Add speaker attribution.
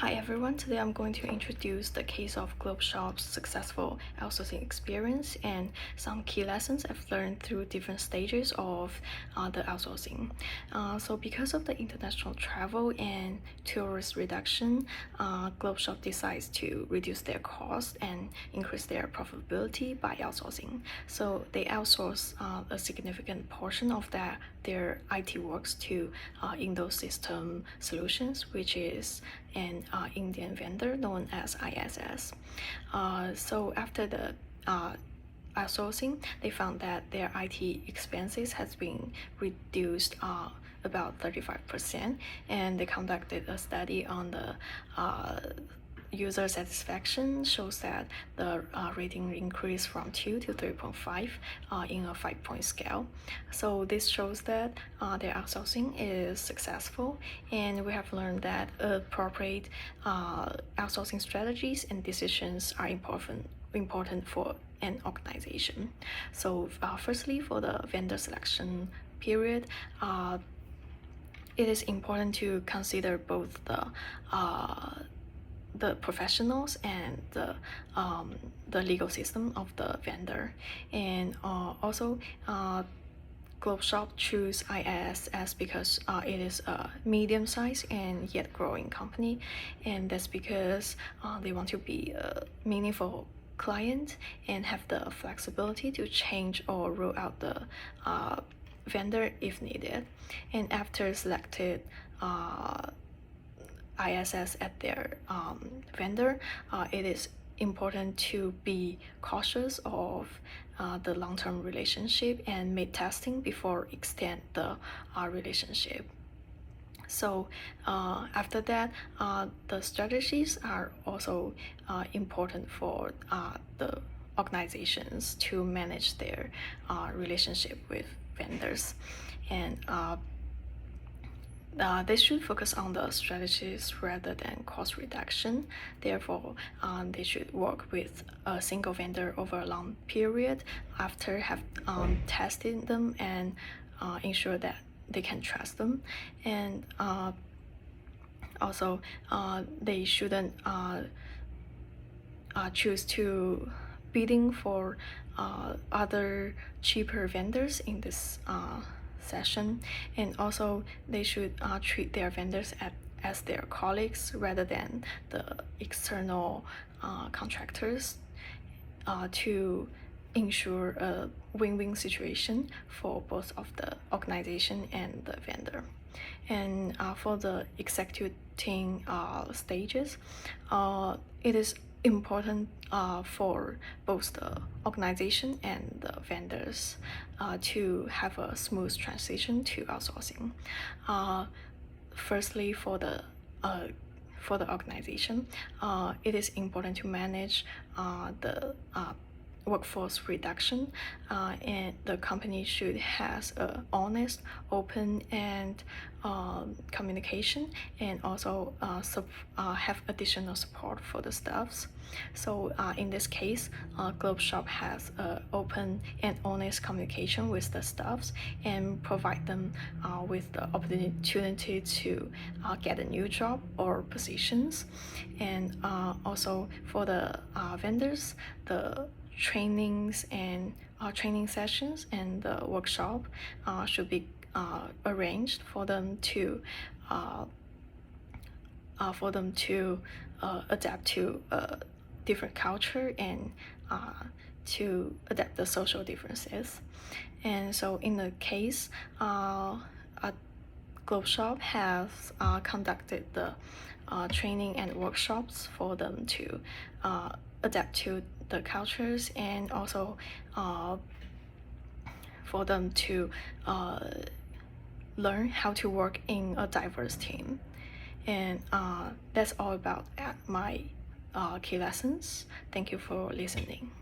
Speaker 1: Hi everyone, today I'm going to introduce the case of Globeshop's successful outsourcing experience and some key lessons I've learned through different stages of the outsourcing. So because of the international travel and tourist reduction, Globeshop decides to reduce their cost and increase their profitability by outsourcing. So they outsource a significant portion of their IT works to Indo-System Solutions, which is an Indian vendor known as ISS. So after the outsourcing, they found that their IT expenses has been reduced about 35%, and they conducted a study on the user satisfaction. Shows that the rating increased from 2 to 3.5 in a 5-point scale. So this shows that their outsourcing is successful, and we have learned that appropriate outsourcing strategies and decisions are important for an organization. So firstly, for the vendor selection period, it is important to consider both the professionals and the legal system of the vendor, and also Globeshop choose ISS because it is a medium-sized and yet growing company, and that's because they want to be a meaningful client and have the flexibility to change or roll out the vendor if needed. And after selected ISS at their vendor, it is important to be cautious of the long-term relationship and make testing before extend the relationship. So after that, the strategies are also important for the organizations to manage their relationship with vendors, and they should focus on the strategies rather than cost reduction. Therefore, they should work with a single vendor over a long period after have tested them and ensure that they can trust them. And also, they shouldn't choose to bidding for other cheaper vendors in this session. And also they should treat their vendors as their colleagues rather than the external contractors to ensure a win-win situation for both of the organization and the vendor. And for the executing stages, it is important for both the organization and the vendors to have a smooth transition to outsourcing. Firstly, for the organization, it is important to manage the workforce reduction, and the company should have a honest, open, and communication, and also have additional support for the staffs. So in this case, Globeshop has open and honest communication with the staffs and provide them with the opportunity to get a new job or positions. And also for the vendors, the trainings and training sessions and the workshop should be arranged for them to adapt to different culture and to adapt the social differences. And so in the case, Globeshop has conducted the training and workshops for them to adapt to the cultures, and also for them to learn how to work in a diverse team. And that's all about my key lessons. Thank you for listening.